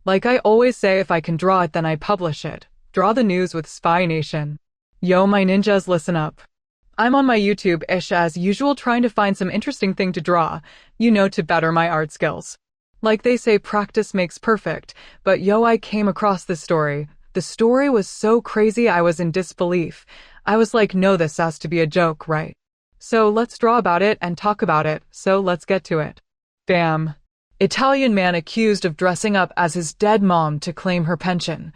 Like I always say, if I can draw it, then I publish it. Draw the news with Spy Nation. Yo, my ninjas, listen up. I'm on my YouTube-ish as usual trying to find some interesting thing to draw, to better my art skills. Like they say, practice makes perfect, but yo, I came across this story. The story was so crazy I was in disbelief. I was like, no, this has to be a joke, right? So let's draw about it and talk about it, so let's get to it. Bam. Italian man accused of dressing up as his dead mom to claim her pension.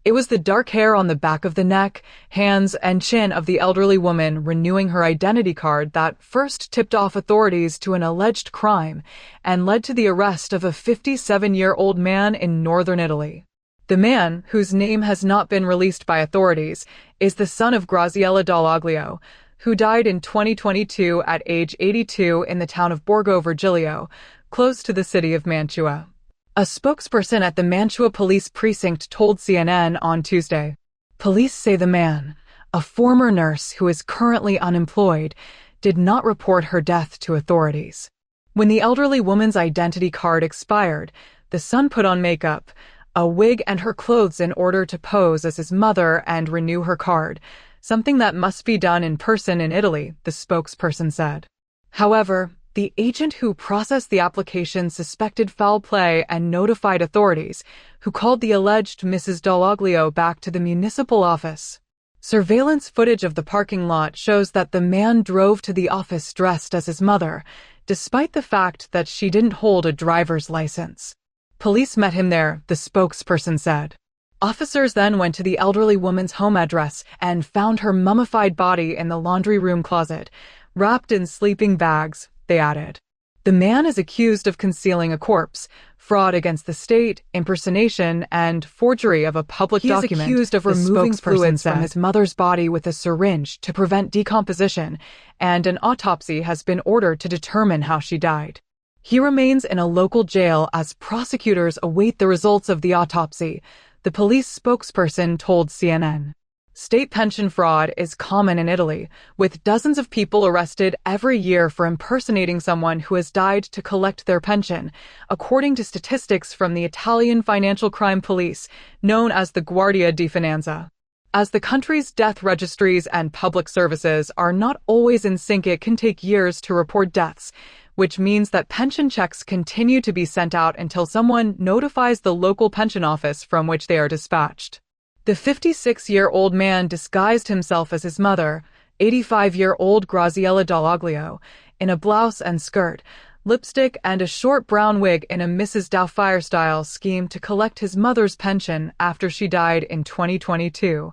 It was the dark hair on the back of the neck, hands, and chin of the elderly woman renewing her identity card that first tipped off authorities to an alleged crime and led to the arrest of a 57-year-old man in northern Italy. The man, whose name has not been released by authorities, is the son of Graziella Dall'Aglio, who died in 2022 at age 82 in the town of Borgo Vergilio, close to the city of Mantua. A spokesperson at the Mantua Police Precinct told CNN on Tuesday. Police say the man, a former nurse who is currently unemployed, did not report her death to authorities. When the elderly woman's identity card expired, the son put on makeup, a wig, and her clothes in order to pose as his mother and renew her card, something that must be done in person in Italy, the spokesperson said. However, the agent who processed the application suspected foul play and notified authorities, who called the alleged Mrs. Dall'Aglio back to the municipal office. Surveillance footage of the parking lot shows that the man drove to the office dressed as his mother, despite the fact that she didn't hold a driver's license. Police met him there, the spokesperson said. Officers then went to the elderly woman's home address and found her mummified body in the laundry room closet, wrapped in sleeping bags, they added. The man is accused of concealing a corpse, fraud against the state, impersonation, and forgery of a public document. He is accused of removing fluids from his mother's body with a syringe to prevent decomposition, and an autopsy has been ordered to determine how she died. He remains in a local jail as prosecutors await the results of the autopsy, the police spokesperson told CNN. State pension fraud is common in Italy, with dozens of people arrested every year for impersonating someone who has died to collect their pension, according to statistics from the Italian financial crime police, known as the Guardia di Finanza. As the country's death registries and public services are not always in sync, it can take years to report deaths, which means that pension checks continue to be sent out until someone notifies the local pension office from which they are dispatched. The 56-year-old man disguised himself as his mother, 85-year-old Graziella Dall'Aglio, in a blouse and skirt, lipstick, and a short brown wig in a Mrs. Doubtfire-style scheme to collect his mother's pension after she died in 2022.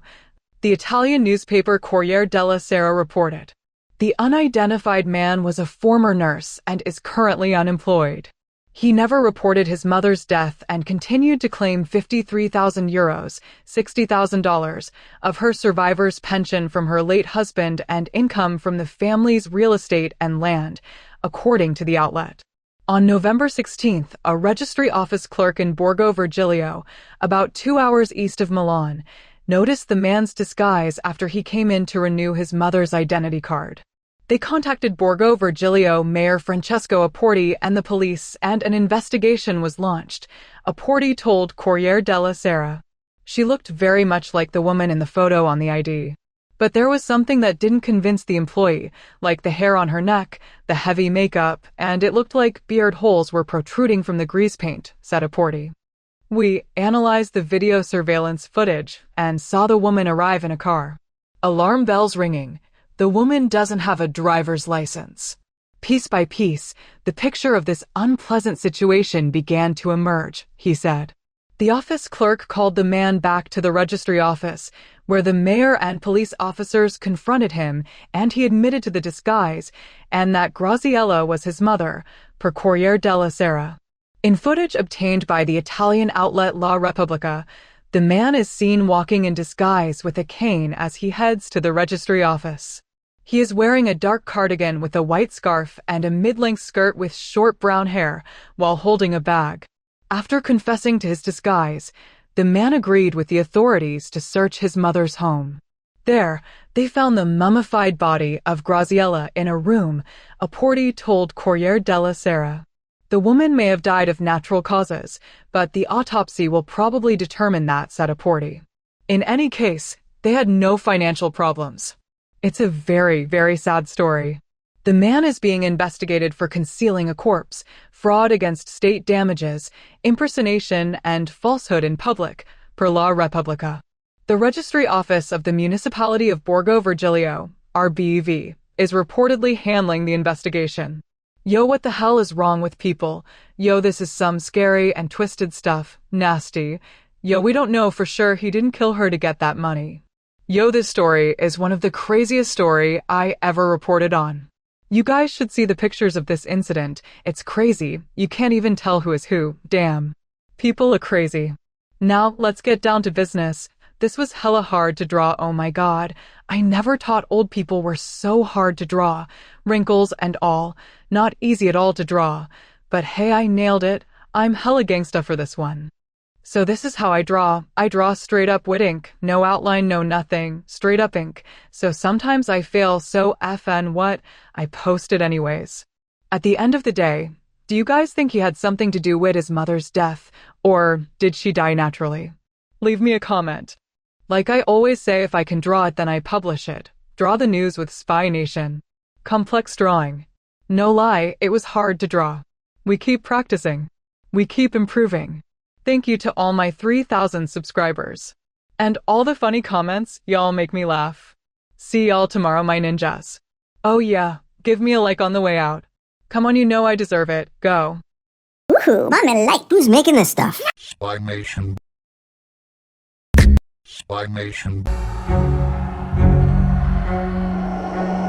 The Italian newspaper Corriere della Sera reported. The unidentified man was a former nurse and is currently unemployed. He never reported his mother's death and continued to claim €53,000, $60,000, of her survivor's pension from her late husband and income from the family's real estate and land, according to the outlet. On November 16th, a registry office clerk in Borgo Vergilio, about 2 hours east of Milan, noticed the man's disguise after he came in to renew his mother's identity card. They contacted Borgo Vergilio Mayor Francesco Apporti and the police, and an investigation was launched, Apporti told Corriere della Sera. She looked very much like the woman in the photo on the ID. But there was something that didn't convince the employee, like the hair on her neck, the heavy makeup, and it looked like beard holes were protruding from the grease paint, said Apporti. We analyzed the video surveillance footage and saw the woman arrive in a car. Alarm bells ringing. The woman doesn't have a driver's license. Piece by piece, the picture of this unpleasant situation began to emerge, he said. The office clerk called the man back to the registry office, where the mayor and police officers confronted him, and he admitted to the disguise, and that Graziella was his mother, per Corriere della Sera. In footage obtained by the Italian outlet La Repubblica, the man is seen walking in disguise with a cane as he heads to the registry office. He is wearing a dark cardigan with a white scarf and a mid-length skirt with short brown hair, while holding a bag. After confessing to his disguise, the man agreed with the authorities to search his mother's home. There, they found the mummified body of Graziella in a room, Apporti told Corriere della Sera. The woman may have died of natural causes, but the autopsy will probably determine that, said Aporti. In any case, they had no financial problems. It's a very, very sad story. The man is being investigated for concealing a corpse, fraud against state damages, impersonation, and falsehood in public, per La Repubblica. The Registry Office of the Municipality of Borgo Virgilio, RBV, is reportedly handling the investigation. Yo, what the hell is wrong with people? Yo, this is some scary and twisted stuff. Nasty. Yo, we don't know for sure he didn't kill her to get that money. Yo, this story is one of the craziest story I ever reported on. You guys should see the pictures of this incident. It's crazy. You can't even tell who is who. Damn. People are crazy. Now, let's get down to business. This was hella hard to draw, oh my god. I never thought old people were so hard to draw. Wrinkles and all. Not easy at all to draw. But hey, I nailed it. I'm hella gangsta for this one. So this is how I draw. I draw straight up with ink. No outline, no nothing. Straight up ink. So sometimes I fail, so FN what? I post it anyways. At the end of the day, do you guys think he had something to do with his mother's death? Or did she die naturally? Leave me a comment. Like I always say, if I can draw it, then I publish it. Draw the news with Spy Nation. Complex drawing. No lie, it was hard to draw. We keep practicing. We keep improving. Thank you to all my 3,000 subscribers. And all the funny comments, y'all make me laugh. See y'all tomorrow, my ninjas. Oh yeah, give me a like on the way out. Come on, you know I deserve it. Go. Woohoo, I'm in light. Who's making this stuff? Spy Nation. Spy Nation.